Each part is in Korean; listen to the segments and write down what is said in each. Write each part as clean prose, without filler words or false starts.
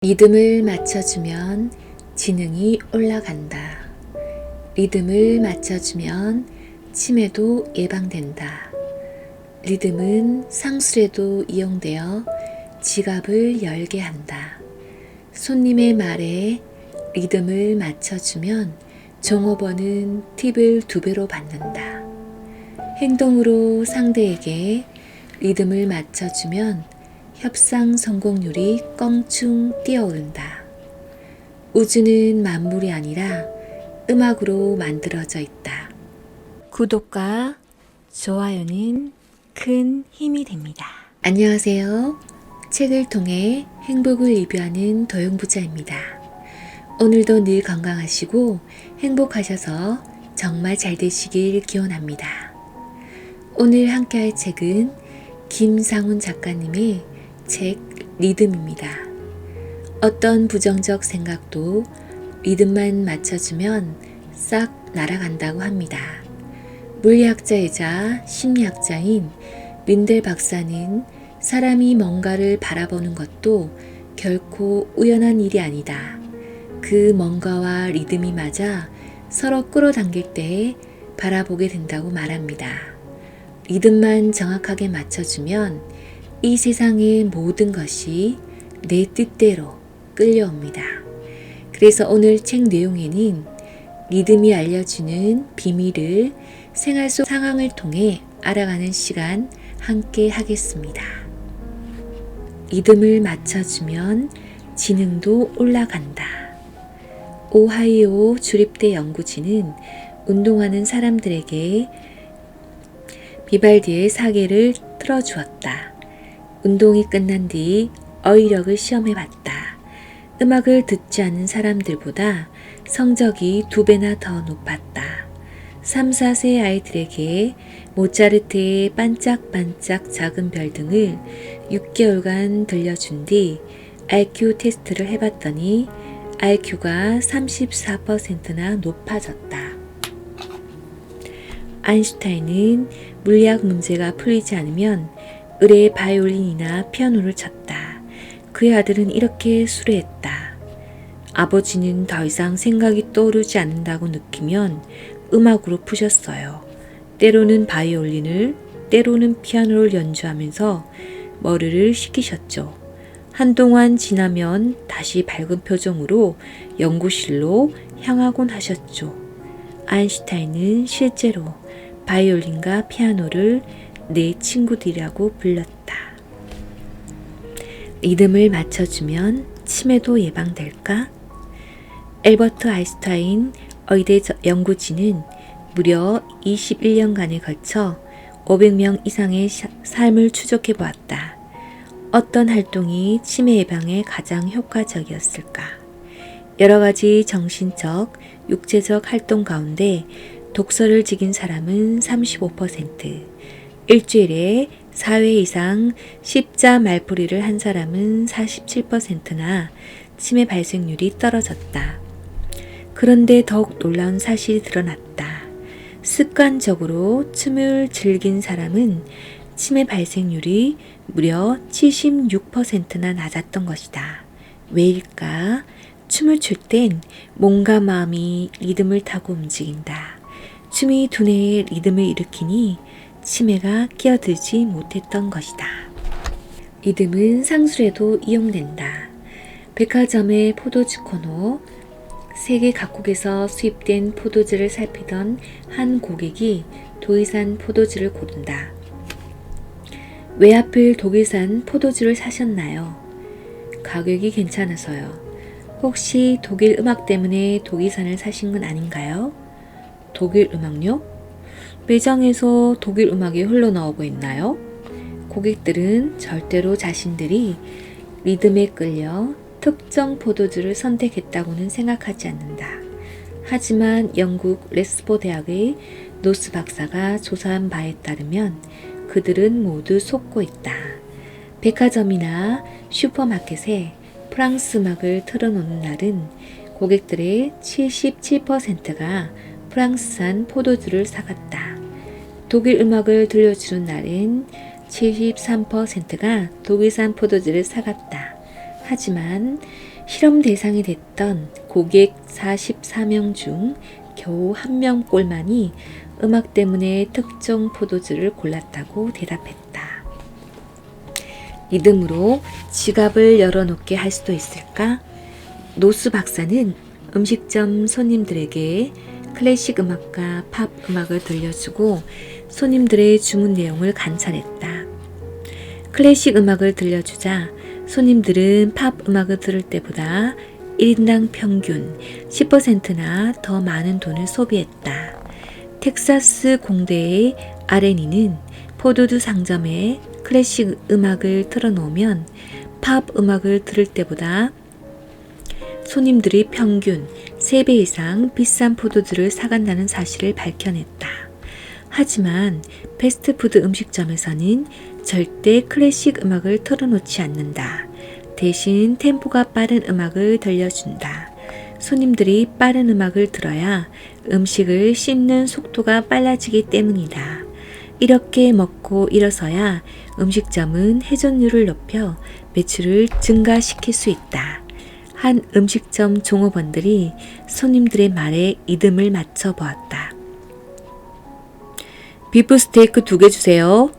리듬을 맞춰주면 지능이 올라간다. 리듬을 맞춰주면 치매도 예방된다. 리듬은 상술에도 이용되어 지갑을 열게 한다. 손님의 말에 리듬을 맞춰주면 종업원은 팁을 2배로 받는다. 행동으로 상대에게 리듬을 맞춰주면 협상 성공률이 껑충 뛰어오른다. 우주는 만물이 아니라 음악으로 만들어져 있다. 구독과 좋아요는 큰 힘이 됩니다. 안녕하세요. 책을 통해 행복을 리뷰하는 도용부자입니다. 오늘도 늘 건강하시고 행복하셔서 정말 잘 되시길 기원합니다. 오늘 함께할 책은 김상훈 작가님의 책 리듬입니다. 어떤 부정적 생각도 리듬만 맞춰주면 싹 날아간다고 합니다. 물리학자이자 심리학자인 린델 박사는 사람이 뭔가를 바라보는 것도 결코 우연한 일이 아니다. 그 뭔가와 리듬이 맞아 서로 끌어당길 때 바라보게 된다고 말합니다. 리듬만 정확하게 맞춰주면 이 세상의 모든 것이 내 뜻대로 끌려옵니다. 그래서 오늘 책 내용에는 리듬이 알려주는 비밀을 생활 속 상황을 통해 알아가는 시간 함께 하겠습니다. 리듬을 맞춰주면 지능도 올라간다. 오하이오 주립대 연구진은 운동하는 사람들에게 비발디의 사계를 틀어주었다. 운동이 끝난 뒤 어휘력을 시험해봤다. 음악을 듣지 않는 사람들보다 성적이 2배나 더 높았다. 3, 4세 아이들에게 모차르트의 반짝반짝 작은 별 등을 6개월간 들려준 뒤 IQ 테스트를 해봤더니 IQ가 34%나 높아졌다. 아인슈타인은 물리학 문제가 풀리지 않으면 을의 바이올린이나 피아노를 쳤다. 그의 아들은 이렇게 수레했다. 아버지는 더 이상 생각이 떠오르지 않는다고 느끼면 음악으로 푸셨어요. 때로는 바이올린을, 때로는 피아노를 연주하면서 머리를 식히셨죠. 한동안 지나면 다시 밝은 표정으로 연구실로 향하곤 하셨죠. 아인슈타인은 실제로 바이올린과 피아노를 내 친구들이라고 불렀다. 리듬을 맞춰주면 치매도 예방될까? 엘버트 아인슈타인 의대 연구진은 무려 21년간에 걸쳐 500명 이상의 삶을 추적해 보았다. 어떤 활동이 치매 예방에 가장 효과적이었을까? 여러 가지 정신적, 육체적 활동 가운데 독서를 즐긴 사람은 35%, 일주일에 4회 이상 십자 말풀이를 한 사람은 47%나 치매 발생률이 떨어졌다. 그런데 더욱 놀라운 사실이 드러났다. 습관적으로 춤을 즐긴 사람은 치매 발생률이 무려 76%나 낮았던 것이다. 왜일까? 춤을 출 땐 몸과 마음이 리듬을 타고 움직인다. 춤이 두뇌의 리듬을 일으키니 치매가 끼어들지 못했던 것이다. 리듬은 상술에도 이용된다. 백화점의 포도주 코너, 세계 각국에서 수입된 포도주를 살피던 한 고객이 독일산 포도주를 고른다. 왜 하필 독일산 포도주를 사셨나요? 가격이 괜찮아서요. 혹시 독일 음악 때문에 독일산을 사신 건 아닌가요? 독일 음악요? 매장에서 독일 음악이 흘러나오고 있나요? 고객들은 절대로 자신들이 리듬에 끌려 특정 포도주를 선택했다고는 생각하지 않는다. 하지만 영국 레스포 대학의 노스 박사가 조사한 바에 따르면 그들은 모두 속고 있다. 백화점이나 슈퍼마켓에 프랑스 음악을 틀어놓는 날은 고객들의 77%가 프랑스산 포도주를 사갔다. 독일 음악을 들려주는 날엔 73%가 독일산 포도주를 사갔다. 하지만 실험 대상이 됐던 고객 44명 중 겨우 1명꼴만이 음악 때문에 특정 포도주를 골랐다고 대답했다. 리듬으로 지갑을 열어놓게 할 수도 있을까? 노수 박사는 음식점 손님들에게 클래식 음악과 팝 음악을 들려주고 손님들의 주문 내용을 관찰했다. 클래식 음악을 들려주자 손님들은 팝 음악을 들을 때보다 1인당 평균 10%나 더 많은 돈을 소비했다. 텍사스 공대의 아레니는 포도주 상점에 클래식 음악을 틀어놓으면 팝 음악을 들을 때보다 손님들이 평균 3배 이상 비싼 포도주를 사간다는 사실을 밝혀냈다. 하지만 패스트푸드 음식점에서는 절대 클래식 음악을 틀어놓지 않는다. 대신 템포가 빠른 음악을 들려준다. 손님들이 빠른 음악을 들어야 음식을 씹는 속도가 빨라지기 때문이다. 이렇게 먹고 일어서야 음식점은 회전율을 높여 매출을 증가시킬 수 있다. 한 음식점 종업원들이 손님들의 말에 리듬을 맞춰 보았다. 비프 스테이크 2개 주세요.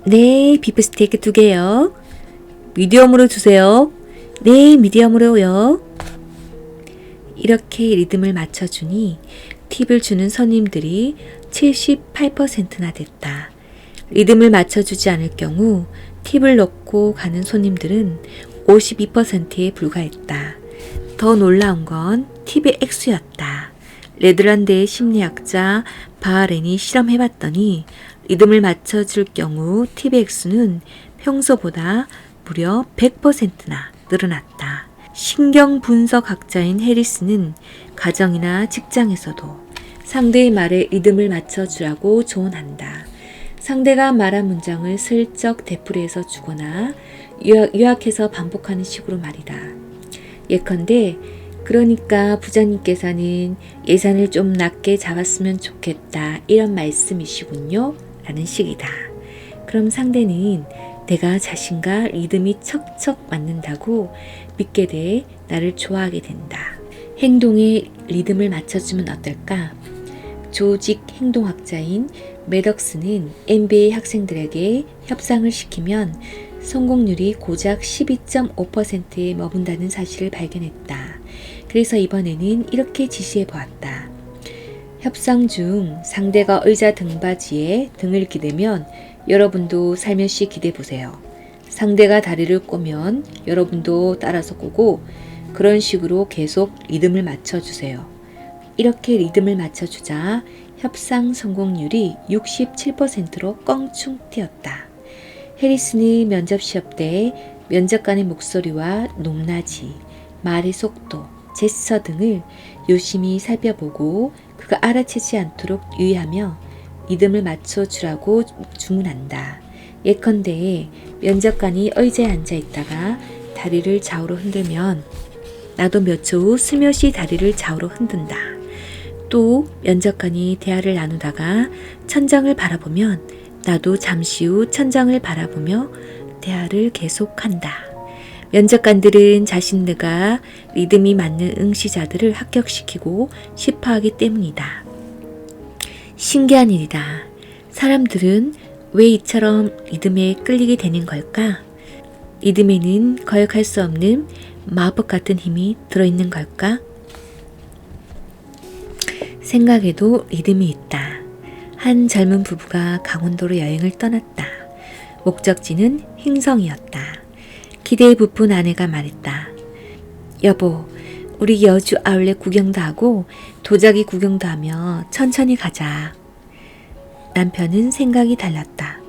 네, 비프 스테이크 2개요. 미디엄으로 주세요. 네, 미디엄으로요. 이렇게 리듬을 맞춰주니 팁을 주는 손님들이 78%나 됐다. 리듬을 맞춰주지 않을 경우 팁을 넣고 가는 손님들은 52%에 불과했다. 더 놀라운 건 팁의 액수였다. 네덜란드의 심리학자 바하렌이 실험해봤더니 리듬을 맞춰줄 경우 팁의 액수는 평소보다 무려 100%나 늘어났다. 신경분석학자인 해리스는 가정이나 직장에서도 상대의 말에 리듬을 맞춰주라고 조언한다. 상대가 말한 문장을 슬쩍 되풀이해서 주거나 요약해서 반복하는 식으로 말이다. 예컨대 그러니까 부장님께서는 예산을 좀 낮게 잡았으면 좋겠다 이런 말씀이시군요 라는 식이다. 그럼 상대는 내가 자신과 리듬이 척척 맞는다고 믿게 돼 나를 좋아하게 된다. 행동에 리듬을 맞춰주면 어떨까? 조직 행동학자인 매덕스는 MBA 학생들에게 협상을 시키면 성공률이 고작 12.5%에 머문다는 사실을 발견했다. 그래서 이번에는 이렇게 지시해 보았다. 협상 중 상대가 의자 등받이에 등을 기대면 여러분도 살며시 기대 보세요. 상대가 다리를 꼬면 여러분도 따라서 꼬고 그런 식으로 계속 리듬을 맞춰주세요. 이렇게 리듬을 맞춰주자 협상 성공률이 67%로 껑충 튀었다. 해리슨이 면접 시험 때 면접관의 목소리와 높낮이, 말의 속도, 제스처 등을 유심히 살펴보고 그가 알아채지 않도록 유의하며 리듬을 맞춰주라고 주문한다. 예컨대 면접관이 의자에 앉아 있다가 다리를 좌우로 흔들면 나도 몇 초 후 슬며시 다리를 좌우로 흔든다. 또 면접관이 대화를 나누다가 천장을 바라보면 나도 잠시 후 천장을 바라보며 대화를 계속한다. 면접관들은 자신들과 리듬이 맞는 응시자들을 합격시키고 싶어하기 때문이다. 신기한 일이다. 사람들은 왜 이처럼 리듬에 끌리게 되는 걸까? 리듬에는 거역할 수 없는 마법 같은 힘이 들어있는 걸까? 생각에도 리듬이 있다. 한 젊은 부부가 강원도로 여행을 떠났다. 목적지는 횡성이었다. 기대에 부푼 아내가 말했다. 여보, 우리 여주 아울렛 구경도 하고 도자기 구경도 하며 천천히 가자. 남편은 생각이 달랐다.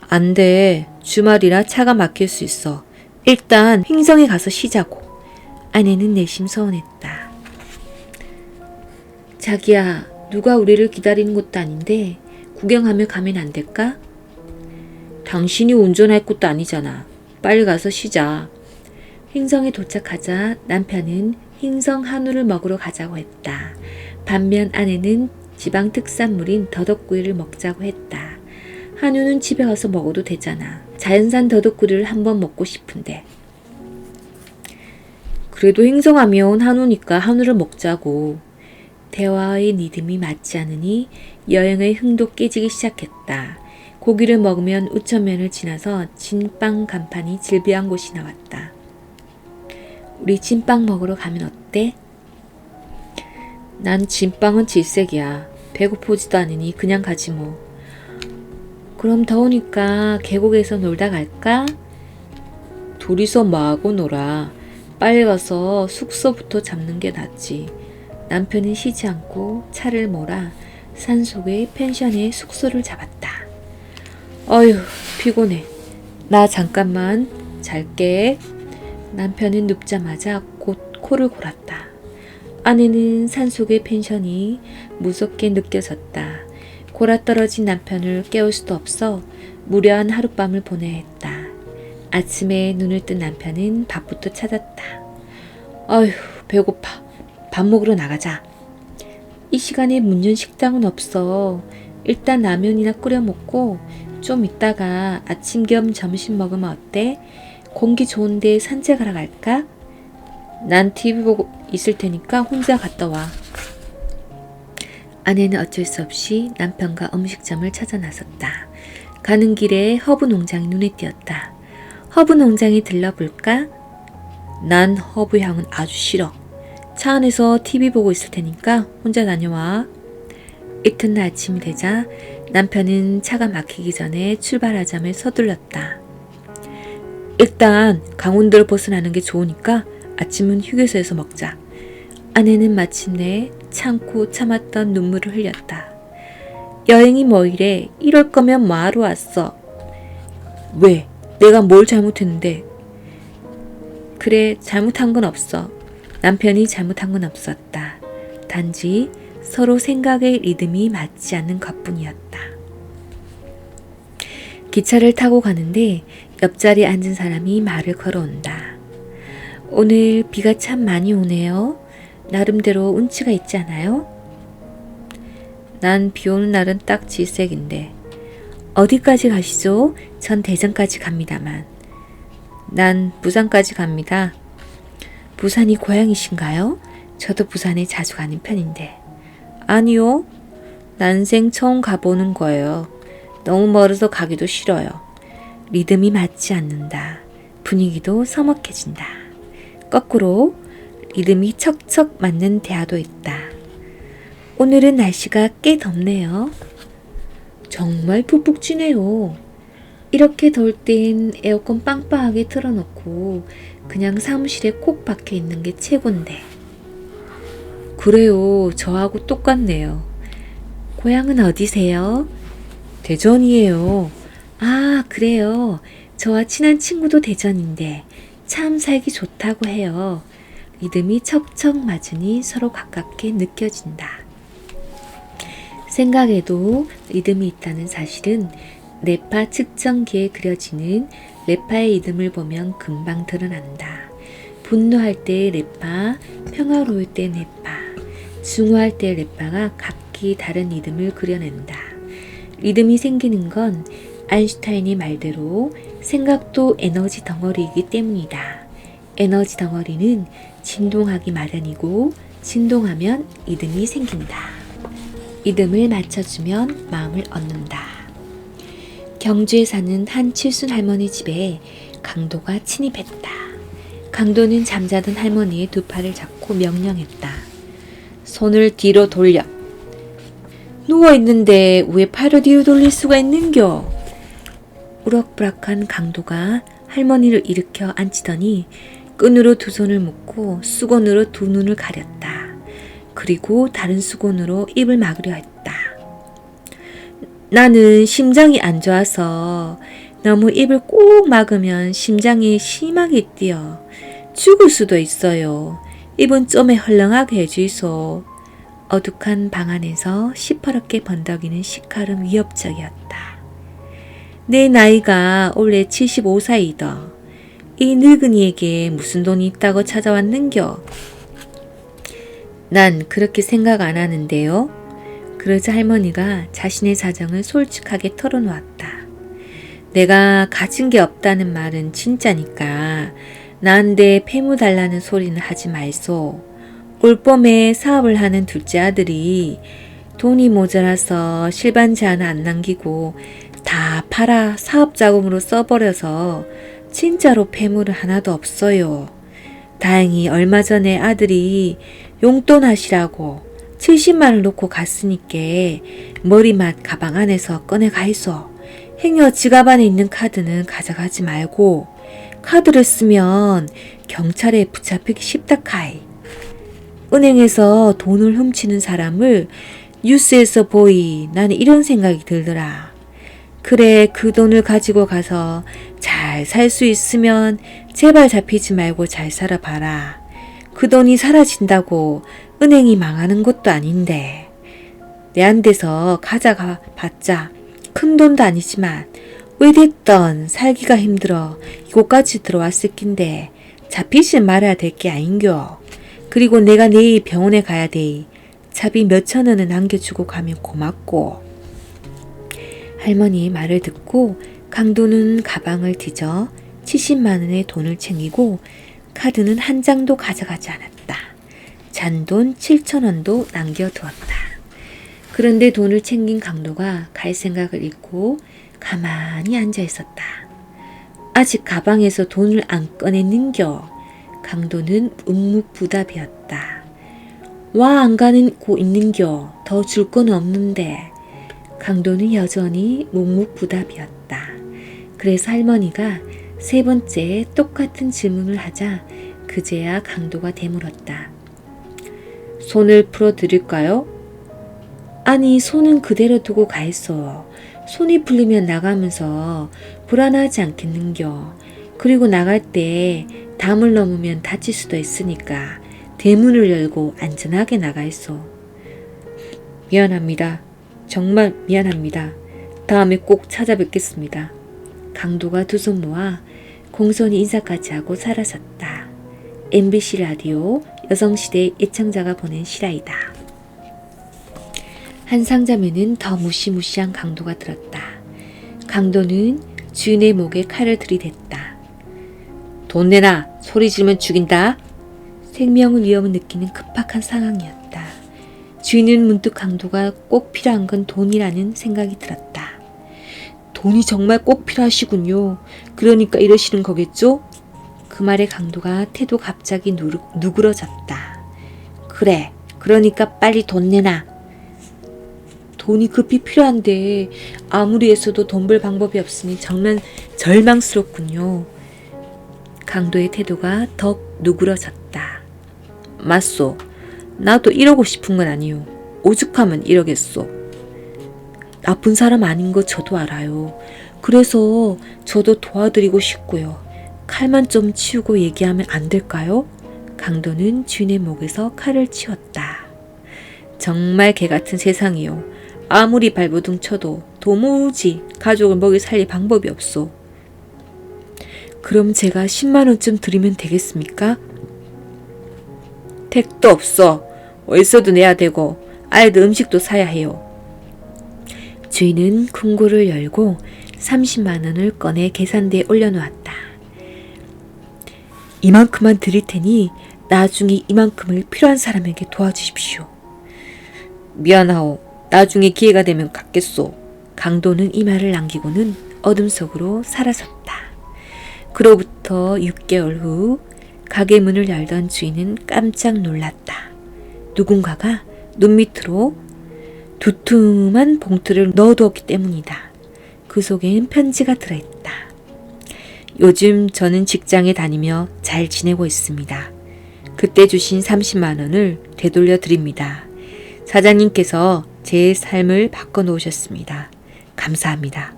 안 돼. 주말이라 차가 막힐 수 있어. 일단 횡성에 가서 쉬자고. 아내는 내심 서운했다. 자기야, 누가 우리를 기다리는 것도 아닌데 구경하며 가면 안 될까? 당신이 운전할 것도 아니잖아. 빨리 가서 쉬자. 횡성에 도착하자 남편은 횡성 한우를 먹으러 가자고 했다. 반면 아내는 지방 특산물인 더덕구이를 먹자고 했다. 한우는 집에 가서 먹어도 되잖아. 자연산 더덕구이를 한번 먹고 싶은데. 그래도 행성하면 한우니까 한우를 먹자고. 대화의 리듬이 맞지 않으니 여행의 흥도 깨지기 시작했다. 고기를 먹으면 우천면을 지나서 진빵 간판이 질비한 곳이 나왔다. 우리 진빵 먹으러 가면 어때? 난 진빵은 질색이야. 배고프지도 않으니 그냥 가지 뭐. 그럼 더우니까 계곡에서 놀다 갈까? 둘이서 뭐하고 놀아. 빨리 가서 숙소부터 잡는 게 낫지. 남편은 쉬지 않고 차를 몰아 산속의 펜션에 숙소를 잡았다. 어휴, 피곤해. 나 잠깐만 잘게. 남편은 눕자마자 곧 코를 골았다. 아내는 산속의 펜션이 무섭게 느껴졌다. 골아떨어진 남편을 깨울 수도 없어 무료한 하룻밤을 보내야 했다. 아침에 눈을 뜬 남편은 밥부터 찾았다. 어휴, 배고파. 밥 먹으러 나가자. 이 시간에 문 연 식당은 없어. 일단 라면이나 끓여 먹고 좀 이따가 아침 겸 점심 먹으면 어때? 공기 좋은데 산책하러 갈까? 난 TV 보고 있을 테니까 혼자 갔다 와. 아내는 어쩔 수 없이 남편과 음식점을 찾아 나섰다. 가는 길에 허브 농장이 눈에 띄었다. 허브 농장에 들러볼까? 난 허브 향은 아주 싫어. 차 안에서 TV 보고 있을 테니까 혼자 다녀와. 이튿날 아침이 되자 남편은 차가 막히기 전에 출발하자며 서둘렀다. 일단 강원도를 벗어나는 게 좋으니까 아침은 휴게소에서 먹자. 아내는 마침내 참고 참았던 눈물을 흘렸다. 여행이 뭐 이래? 이럴 거면 뭐하러 왔어? 왜? 내가 뭘 잘못했는데? 그래, 잘못한 건 없어. 남편이 잘못한 건 없었다. 단지 서로 생각의 리듬이 맞지 않는 것뿐이었다. 기차를 타고 가는데 옆자리에 앉은 사람이 말을 걸어온다. 오늘 비가 참 많이 오네요. 나름대로 운치가 있지 않아요? 난 비 오는 날은 딱 질색인데. 어디까지 가시죠? 전 대전까지 갑니다만. 난 부산까지 갑니다. 부산이 고향이신가요? 저도 부산에 자주 가는 편인데. 아니요. 난생 처음 가보는 거예요. 너무 멀어서 가기도 싫어요. 리듬이 맞지 않는다. 분위기도 서먹해진다. 거꾸로 리듬이 척척 맞는 대화도 있다. 오늘은 날씨가 꽤 덥네요. 정말 푹푹 찌네요. 이렇게 더울 땐 에어컨 빵빵하게 틀어놓고 그냥 사무실에 콕 박혀 있는 게 최곤데. 그래요. 저하고 똑같네요. 고향은 어디세요? 대전이에요. 아, 그래요. 저와 친한 친구도 대전인데 참 살기 좋다고 해요. 리듬이 척척 맞으니 서로 가깝게 느껴진다. 생각에도 리듬이 있다는 사실은 뇌파 측정기에 그려지는 뇌파의 리듬을 보면 금방 드러난다. 분노할 때의 뇌파, 평화로울 때 뇌파, 중후할 때의 뇌파가 각기 다른 리듬을 그려낸다. 리듬이 생기는 건 아인슈타인의 말대로 생각도 에너지 덩어리이기 때문이다. 에너지 덩어리는 진동하기 마련이고 진동하면 리듬이 생긴다. 리듬을 맞춰주면 마음을 얻는다. 경주에 사는 한 칠순 할머니 집에 강도가 침입했다. 강도는 잠자던 할머니의 두 팔을 잡고 명령했다. 손을 뒤로 돌려. 누워있는데 왜 팔을 뒤로 돌릴 수가 있는겨? 우럭부락한 강도가 할머니를 일으켜 앉히더니 끈으로 두 손을 묶고 수건으로 두 눈을 가렸다. 그리고 다른 수건으로 입을 막으려 했다. 나는 심장이 안 좋아서 너무 입을 꼭 막으면 심장이 심하게 뛰어 죽을 수도 있어요. 입은 좀에 헐렁하게 해주이소. 어둑한 방 안에서 시퍼렇게 번덕이는 시카름 위협적이었다. 내 나이가 올해 75살이다. 이 늙은이에게 무슨 돈이 있다고 찾아왔는겨? 난 그렇게 생각 안 하는데요. 그러자 할머니가 자신의 사정을 솔직하게 털어놓았다. 내가 가진 게 없다는 말은 진짜니까 나한테 패무 달라는 소리는 하지 말소. 올봄에 사업을 하는 둘째 아들이 돈이 모자라서 실반지 하나 안 남기고 다 팔아 사업 자금으로 써버려서 진짜로 패물은 하나도 없어요. 다행히 얼마 전에 아들이 용돈 하시라고 70만 원 놓고 갔으니까 머리맡 가방 안에서 꺼내가 있어. 행여 지갑 안에 있는 카드는 가져가지 말고 카드를 쓰면 경찰에 붙잡히기 쉽다 카이. 은행에서 돈을 훔치는 사람을 뉴스에서 보이 나는 이런 생각이 들더라. 그래 그 돈을 가지고 가서 잘 살 수 있으면 제발 잡히지 말고 잘 살아봐라. 그 돈이 사라진다고 은행이 망하는 것도 아닌데 내한테서 가져가 봤자 큰 돈도 아니지만 왜 됐던 살기가 힘들어 이곳까지 들어왔을 낀데 잡히지 말아야 될 게 아닌겨. 그리고 내가 내일 병원에 가야 돼. 차비 몇천 원은 남겨주고 가면 고맙고. 할머니의 말을 듣고 강도는 가방을 뒤져 70만 원의 돈을 챙기고 카드는 한 장도 가져가지 않았다. 잔돈 7천 원도 남겨두었다. 그런데 돈을 챙긴 강도가 갈 생각을 잃고 가만히 앉아 있었다. 아직 가방에서 돈을 안 꺼냈는겨. 강도는 묵묵부답이었다. 와 안 가고 있는겨. 더 줄 건 없는데. 강도는 여전히 묵묵부답이었다. 그래서 할머니가 세 번째 똑같은 질문을 하자 그제야 강도가 되물었다. 손을 풀어드릴까요? 아니 손은 그대로 두고 가 있어. 손이 풀리면 나가면서 불안하지 않겠는겨. 그리고 나갈 때 담을 넘으면 다칠 수도 있으니까 대문을 열고 안전하게 나가 있어. 미안합니다. 정말 미안합니다. 다음에 꼭 찾아뵙겠습니다. 강도가 두 손 모아 공손히 인사까지 하고 사라졌다. MBC 라디오 여성시대 애청자가 보낸 실화이다. 한 상점에는 더 무시무시한 강도가 들었다. 강도는 주인의 목에 칼을 들이댔다. 돈 내놔! 소리 지르면 죽인다! 생명의 위험을 느끼는 급박한 상황이었다. 주인은 문득 강도가 꼭 필요한 건 돈이라는 생각이 들었다. 돈이 정말 꼭 필요하시군요. 그러니까 이러시는 거겠죠? 그 말에 강도가 태도 갑자기 누그러졌다. 그래, 그러니까 빨리 돈 내놔. 돈이 급히 필요한데 아무리 애써도 돈 벌 방법이 없으니 정말 절망스럽군요. 강도의 태도가 더 누그러졌다. 맞소. 나도 이러고 싶은 건 아니요. 오죽하면 이러겠소. 나쁜 사람 아닌 거 저도 알아요. 그래서 저도 도와드리고 싶고요. 칼만 좀 치우고 얘기하면 안 될까요? 강도는 주인의 목에서 칼을 치웠다. 정말 개같은 세상이요. 아무리 발버둥 쳐도 도무지 가족을 먹여 살릴 방법이 없소. 그럼 제가 10만 원쯤 드리면 되겠습니까? 택도 없어. 월세도 내야 되고 아이들 음식도 사야 해요. 주인은 금고를 열고 30만 원을 꺼내 계산대에 올려놓았다. 이만큼만 드릴 테니 나중에 이만큼을 필요한 사람에게 도와주십시오. 미안하오. 나중에 기회가 되면 갚겠소. 강도는 이 말을 남기고는 어둠 속으로 사라졌다. 그로부터 6개월 후 가게 문을 열던 주인은 깜짝 놀랐다. 누군가가 눈 밑으로 두툼한 봉투를 넣어두었기 때문이다. 그 속엔 편지가 들어있다. 요즘 저는 직장에 다니며 잘 지내고 있습니다. 그때 주신 30만 원을 되돌려 드립니다. 사장님께서 제 삶을 바꿔놓으셨습니다. 감사합니다.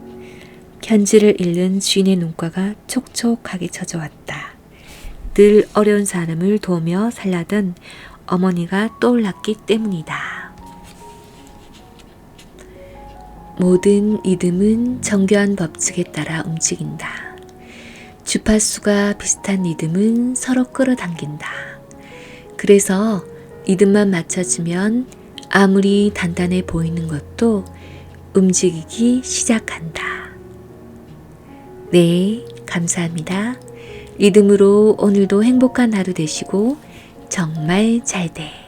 편지를 읽는 주인의 눈가가 촉촉하게 젖어왔다. 늘 어려운 사람을 도우며 살라던 어머니가 떠올랐기 때문이다. 모든 리듬은 정교한 법칙에 따라 움직인다. 주파수가 비슷한 리듬은 서로 끌어당긴다. 그래서 리듬만 맞춰주면 아무리 단단해 보이는 것도 움직이기 시작한다. 네, 감사합니다. 믿음으로 오늘도 행복한 하루 되시고 정말 잘 돼.